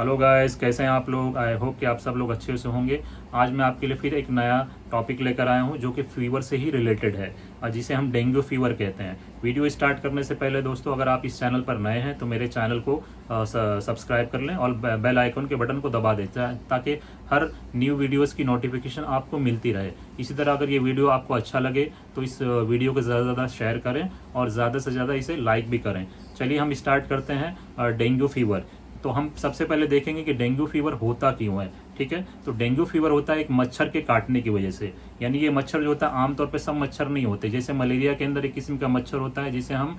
Hello guys, कैसे हैं आप लोग। आई होप कि आप सब लोग अच्छे से होंगे। आज मैं आपके लिए फिर एक नया टॉपिक लेकर आया हूं जो कि फीवर से ही रिलेटेड है और जिसे हम डेंगू फीवर कहते हैं। वीडियो स्टार्ट करने से पहले दोस्तों, अगर आप इस चैनल पर नए हैं तो मेरे चैनल को सब्सक्राइब कर लें और बेल आइकन के बटन को दबा दें ताकि हर न्यू वीडियोस की नोटिफिकेशन आपको मिलती रहे। इसी तरह अगर ये वीडियो आपको अच्छा लगे तो इस वीडियो को ज़्यादा से ज़्यादा शेयर करें और ज़्यादा से ज़्यादा इसे लाइक भी करें। चलिए हम स्टार्ट करते हैं डेंगू फीवर। तो हम सबसे पहले देखेंगे कि डेंगू फीवर होता क्यों है। ठीक है, तो डेंगू फीवर होता है एक मच्छर के काटने की वजह से। यानी ये मच्छर जो होता है, आमतौर पे सब मच्छर नहीं होते। जैसे मलेरिया के अंदर एक किस्म का मच्छर होता है जिसे हम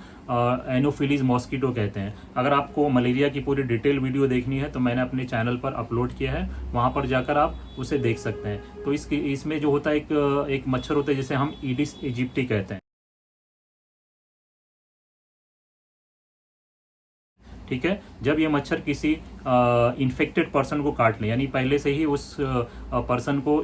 एनोफिलीज मॉस्किटो कहते हैं। अगर आपको मलेरिया की पूरी डिटेल वीडियो देखनी है तो मैंने अपने चैनल पर अपलोड किया है, वहाँ पर जाकर आप उसे देख सकते हैं। तो इसमें जो होता है एक मच्छर होता है जिसे हम ईडिस इजिप्टी कहते हैं। ठीक है, जब ये मच्छर किसी इन्फेक्टेड पर्सन को काट ले, यानी पहले से ही उस पर्सन को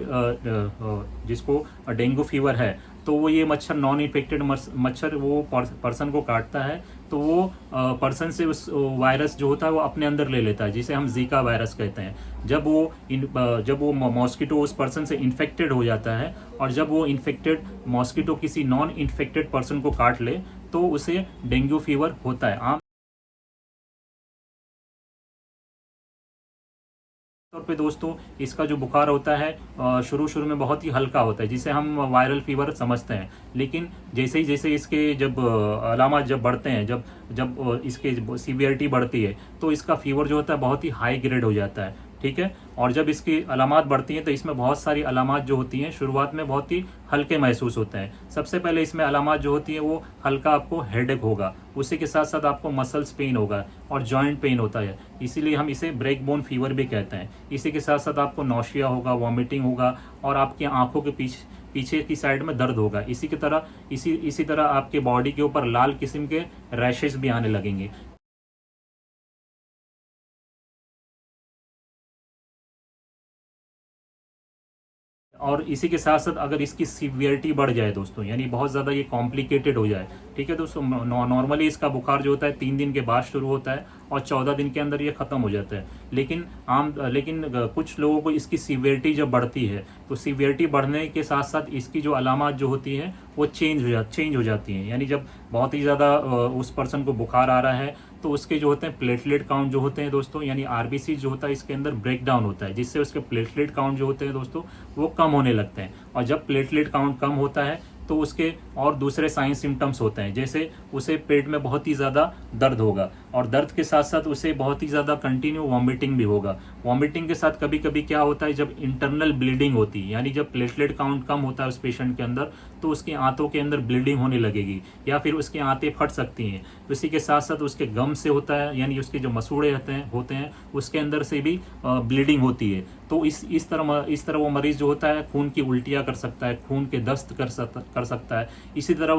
जिसको डेंगू फीवर है, तो वो ये मच्छर नॉन इन्फेक्टेड मच्छर वो पर्सन को काटता है, तो वो पर्सन से उस वायरस जो होता है वो अपने अंदर ले लेता है, जिसे हम जीका वायरस कहते हैं। जब वो मॉस्किटो उस पर्सन से इन्फेक्टेड हो जाता है और जब वो इन्फेक्टेड मॉस्किटो किसी नॉन इन्फेक्टेड पर्सन को काट ले तो उसे डेंगू फीवर होता है। तौर पे दोस्तों, इसका जो बुखार होता है शुरू शुरू में बहुत ही हल्का होता है, जिसे हम वायरल फीवर समझते हैं। लेकिन जैसे इसके जब अलामत जब बढ़ते हैं, जब जब इसके सीवियरिटी बढ़ती है, तो इसका फीवर जो होता है बहुत ही हाई ग्रेड हो जाता है। ठीक है, और जब इसकी अलामत बढ़ती हैं तो इसमें बहुत सारी अलामत जो होती हैं शुरुआत में बहुत ही हल्के महसूस होते हैं। सबसे पहले इसमें अलामत जो होती है वो हल्का आपको हेडेक होगा, उसी के साथ साथ आपको मसल्स पेन होगा और जॉइंट पेन होता है, इसीलिए हम इसे ब्रेक बोन फीवर भी कहते हैं। इसी के साथ साथ आपको नौशिया होगा, वॉमिटिंग होगा और आपकी आंखों के पीछे की साइड में दर्द होगा। इसी तरह आपके बॉडी के ऊपर लाल किस्म के रैशेस भी आने लगेंगे। और इसी के साथ साथ अगर इसकी सीवियरिटी बढ़ जाए दोस्तों, यानी बहुत ज़्यादा ये कॉम्प्लिकेटेड हो जाए, ठीक है दोस्तों, नॉर्मली इसका बुखार जो होता है 3 दिन के बाद शुरू होता है और 14 दिन के अंदर ये ख़त्म हो जाता है। लेकिन कुछ लोगों को इसकी सीवियरिटी जब बढ़ती है तो सीवियरिटी बढ़ने के साथ साथ इसकी जो अलामत जो होती है वो चेंज हो जाती हैं। यानी जब बहुत ही ज़्यादा उस पर्सन को बुखार आ रहा है तो उसके जो होते हैं प्लेटलेट काउंट जो होते हैं दोस्तों, यानी आरबीसी जो होता है इसके अंदर ब्रेक डाउन होता है, जिससे उसके प्लेटलेट काउंट जो होते हैं दोस्तों वो कम होने लगते हैं। और जब प्लेटलेट काउंट कम होता है तो उसके और दूसरे साइन सिम्टम्स होते हैं, जैसे उसे पेट में बहुत ही ज़्यादा दर्द होगा और दर्द के साथ साथ उसे बहुत ही ज़्यादा कंटिन्यू वॉमिटिंग भी होगा। वॉमिटिंग के साथ कभी कभी क्या होता है, जब इंटरनल ब्लीडिंग होती है, यानी जब प्लेटलेट काउंट कम होता है उस पेशेंट के अंदर, तो उसकी आंतों के अंदर ब्लीडिंग होने लगेगी या फिर उसकी आंतें फट सकती हैं। इसी के साथ साथ उसके गम से होता है, यानी उसके जो मसूड़े होते हैं उसके अंदर से भी ब्लीडिंग होती है। तो इस तरह वो मरीज जो होता है खून की उल्टियाँ कर सकता है, खून के दस्त कर सकता है। इसी तरह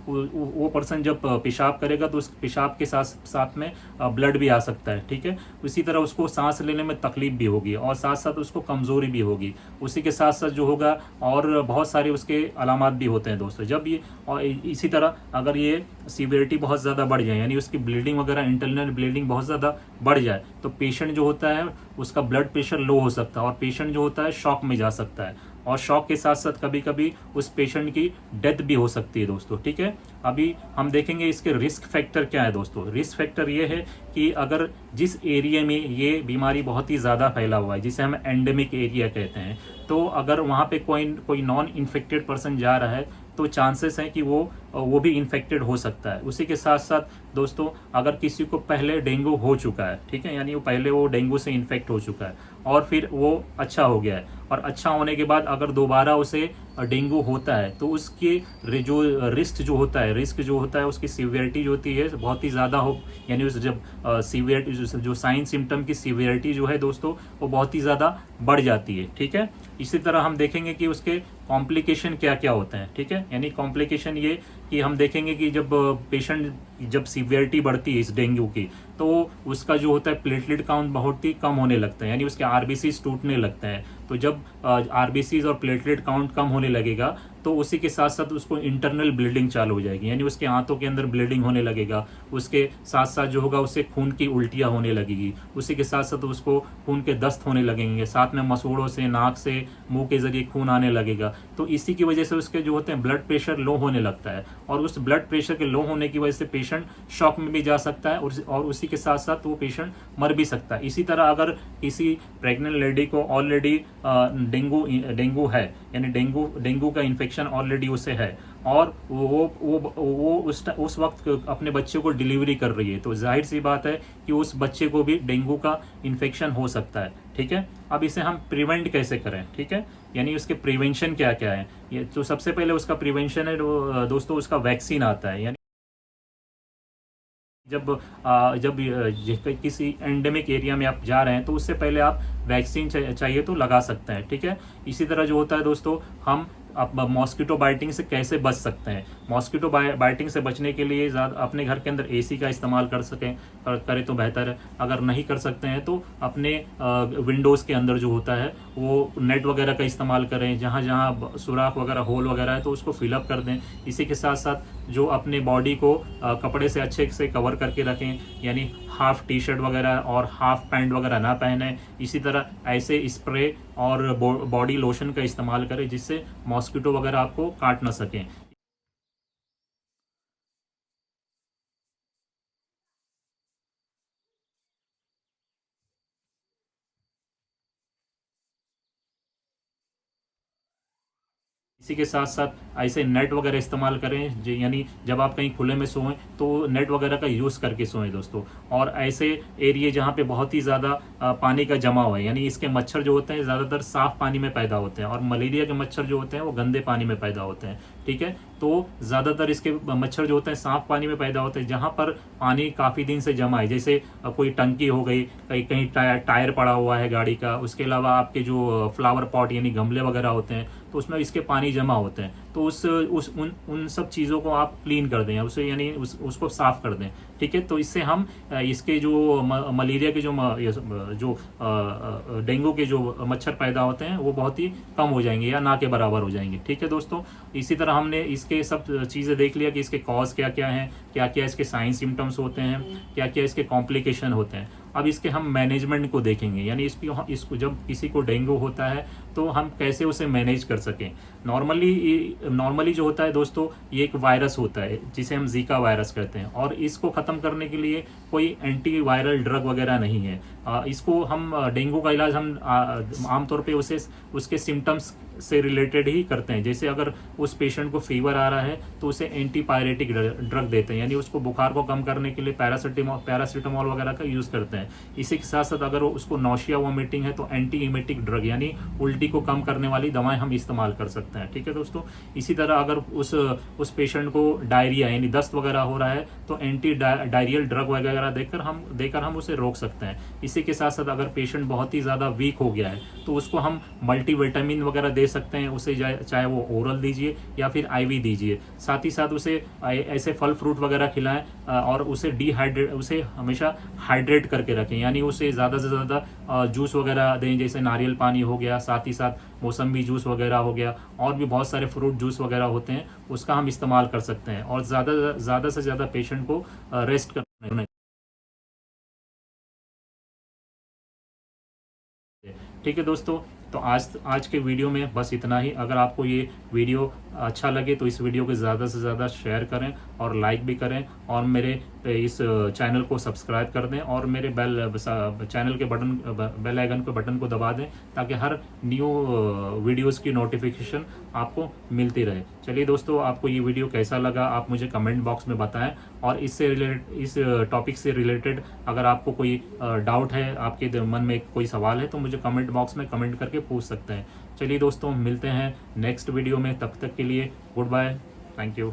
वो पर्सन जब पेशाब करेगा तो उस पेशाब के साथ साथ में ब्लड भी आ सकता है। ठीक है, इसी तरह उसको सांस लेने में तकलीफ भी होगी और साथ साथ उसको कमजोरी भी होगी। उसी के साथ साथ जो होगा और बहुत सारे उसके अलामत भी होते हैं दोस्तों। जब ये और इसी तरह अगर ये सीवियरिटी बहुत ज़्यादा बढ़ जाए, यानी उसकी ब्लीडिंग वगैरह इंटरनल ब्लीडिंग बहुत ज़्यादा बढ़ जाए, तो पेशेंट जो होता है उसका ब्लड प्रेशर लो हो सकता है और पेशेंट जो होता है शॉक में जा सकता है और शॉक के साथ साथ कभी कभी उस पेशेंट की डेथ भी हो सकती है दोस्तों। ठीक है, अभी हम देखेंगे इसके रिस्क फैक्टर क्या है दोस्तों। रिस्क फैक्टर ये है कि अगर जिस एरिया में ये बीमारी बहुत ही ज़्यादा फैला हुआ है, जिसे हम एंडेमिक एरिया कहते हैं, तो अगर वहाँ पे कोई नॉन इन्फेक्टेड पर्सन जा रहा है तो चांसेस हैं कि वो भी इन्फेक्टेड हो सकता है। उसी के साथ साथ दोस्तों, अगर किसी को पहले डेंगू हो चुका है, ठीक है, यानी वो डेंगू से इन्फेक्ट हो चुका है और फिर वो अच्छा हो गया है और अच्छा होने के बाद अगर दोबारा उसे डेंगू होता है तो उसके जो रिस्क जो होता है उसकी सीवियरिटी जो होती है बहुत ही ज़्यादा हो, यानी उस जब सीवियरिटी जो साइन सिम्टम की सीवियरिटी जो है दोस्तों वो बहुत ही ज़्यादा बढ़ जाती है। ठीक है, इसी तरह हम देखेंगे कि उसके कॉम्प्लिकेशन क्या क्या होते हैं। ठीक है, यानी कॉम्प्लिकेशन ये कि हम देखेंगे कि जब पेशेंट जब सीवियरिटी बढ़ती है इस डेंगू की, तो उसका जो होता है प्लेटलेट काउंट बहुत ही कम होने लगता है, यानी उसके आरबीसीज टूटने लगते हैं। तो जब आरबीसीज और प्लेटलेट काउंट कम होने लगेगा तो उसी के साथ साथ उसको इंटरनल ब्लीडिंग चालू हो जाएगी, यानी उसके आंतों के अंदर ब्लीडिंग होने लगेगा। उसके साथ साथ जो होगा उससे खून की उल्टियाँ होने लगेगी, उसी के साथ साथ उसको खून के दस्त होने लगेंगे, साथ में मसूड़ों से, नाक से, मुंह के जरिए खून आने लगेगा। तो इसी की वजह से उसके जो होते हैं ब्लड प्रेशर लो होने लगता है, और उस ब्लड प्रेशर के लो होने की वजह से पेशेंट शॉक में भी जा सकता है, और उसी के साथ साथ वो पेशेंट मर भी सकता है। इसी तरह अगर किसी प्रेग्नेंट लेडी को ऑलरेडी डेंगू है, यानी डेंगू का इन्फेक्शन ऑलरेडी उसे है, और वो उस वक्त अपने बच्चे को डिलीवरी कर रही है, तो जाहिर सी बात है कि उस बच्चे को भी डेंगू का इन्फेक्शन हो सकता है। ठीक है, अब इसे हम प्रिवेंट कैसे करें, ठीक है, यानी उसके प्रिवेंशन क्या क्या है। ये तो सबसे पहले उसका प्रिवेंशन है दोस्तों, उसका वैक्सीन आता है। यानी जब किसी एंडेमिक एरिया में आप जा रहे हैं तो उससे पहले आप वैक्सीन चाहिए तो लगा सकते हैं। ठीक है, इसी तरह जो होता है दोस्तों, हम आप मॉस्किटो बाइटिंग से कैसे बच सकते हैं। मॉस्किटो बाइटिंग से बचने के लिए अपने घर के अंदर एसी का इस्तेमाल करें तो बेहतर है। अगर नहीं कर सकते हैं तो अपने विंडोज़ के अंदर जो होता है वो नेट वगैरह का इस्तेमाल करें, जहाँ जहाँ सुराख वगैरह, होल वगैरह है तो उसको फिलअप कर दें। इसी के साथ साथ जो अपने बॉडी को कपड़े से अच्छे से कवर करके रखें, यानी हाफ टी शर्ट वगैरह और हाफ पैंट वगैरह ना पहने। इसी तरह ऐसे स्प्रे और बॉडी लोशन का इस्तेमाल करें जिससे मॉस्किटो वगैरह आपको काट ना सकें। इसी के साथ साथ ऐसे नेट वगैरह इस्तेमाल करें, यानी जब आप कहीं खुले में सोएं तो नेट वगैरह का यूज़ करके सोएं दोस्तों। और ऐसे एरिए जहाँ पे बहुत ही ज़्यादा पानी का जमाव है, यानी इसके मच्छर जो होते हैं ज़्यादातर साफ़ पानी में पैदा होते हैं, और मलेरिया के मच्छर जो होते हैं वो गंदे पानी में पैदा होते हैं। ठीक है, तो ज़्यादातर इसके मच्छर जो होते हैं साफ़ पानी में पैदा होते हैं, जहाँ पर पानी काफ़ी दिन से जमा है, जैसे कोई टंकी हो गई, कहीं कहीं टायर पड़ा हुआ है गाड़ी का, उसके अलावा आपके जो फ्लावर पॉट यानी गमले वगैरह होते हैं तो उसमें इसके पानी जमा होते हैं, तो उन सब चीज़ों को आप क्लीन कर दें, उसे यानी उसको साफ़ कर दें। ठीक है, तो इससे हम इसके जो मलेरिया के जो डेंगू के जो मच्छर पैदा होते हैं वो बहुत ही कम हो जाएंगे या ना के बराबर हो जाएंगे। ठीक है दोस्तों, इसी तरह हमने इसके सब चीज़ें देख लिया कि इसके कॉज क्या क्या हैं, क्या क्या इसके साइन सिम्टम्स होते हैं, क्या क्या इसके कॉम्प्लिकेशन होते हैं। अब इसके हम मैनेजमेंट को देखेंगे, यानी इसको जब किसी को डेंगू होता है तो हम कैसे उसे मैनेज कर सकें। नॉर्मली जो होता है दोस्तों, ये एक वायरस होता है जिसे हम जीका वायरस कहते हैं, और इसको ख़त्म करने के लिए कोई एंटी वायरल ड्रग वगैरह नहीं है। इसको हम डेंगू का इलाज हम आमतौर पे उसके सिम्टम्स से रिलेटेड ही करते हैं। जैसे अगर उस पेशेंट को फीवर आ रहा है तो उसे एंटीपायरेटिक ड्रग देते हैं, यानी उसको बुखार को कम करने के लिए पैरासीटामोल वगैरह का यूज़ करते हैं। इसी के साथ साथ अगर उसको नौशिया वोमिटिंग है तो एंटी इमेटिक ड्रग यानी उल्टी को कम करने वाली दवाएं हम इस्तेमाल कर सकते हैं। ठीक है दोस्तों, इसी तरह अगर उस पेशेंट को डायरिया यानी दस्त वगैरह हो रहा है तो एंटी डायरियल ड्रग वगैरह देकर हम उसे रोक सकते हैं। इसी के साथ साथ अगर पेशेंट बहुत ही ज़्यादा वीक हो गया है तो उसको हम मल्टीविटामिन वगैरह दे सकते हैं, उसे चाहे वो ओरल दीजिए या फिर आईवी दीजिए। साथ ही साथ उसे ऐसे फल फ्रूट वगैरह खिलाएं और उसे हमेशा हाइड्रेट करके रखें, यानी उसे ज़्यादा से ज़्यादा जूस वगैरह दें, जैसे नारियल पानी हो गया, साथ ही साथ मौसम्बी जूस वगैरह हो गया, और भी बहुत सारे फ्रूट जूस वगैरह होते हैं उसका हम इस्तेमाल कर सकते हैं। और ज़्यादा से ज़्यादा पेशेंट को रेस्ट करना। ठीक है दोस्तों, तो आज के वीडियो में बस इतना ही। अगर आपको ये वीडियो अच्छा लगे तो इस वीडियो को ज़्यादा से ज़्यादा शेयर करें और लाइक भी करें, और मेरे इस चैनल को सब्सक्राइब कर दें, और मेरे चैनल के बेल आइकन के बटन को दबा दें ताकि हर न्यू वीडियोस की नोटिफिकेशन आपको मिलती रहे। चलिए दोस्तों, आपको ये वीडियो कैसा लगा आप मुझे कमेंट बॉक्स में बताएं, और इस टॉपिक से रिलेटेड अगर आपको कोई डाउट है, आपके मन में कोई सवाल है तो मुझे कमेंट बॉक्स में कमेंट करके पूछ सकते हैं। चलिए दोस्तों, मिलते हैं नेक्स्ट वीडियो में, तब तक के लिए गुड बाय, थैंक यू।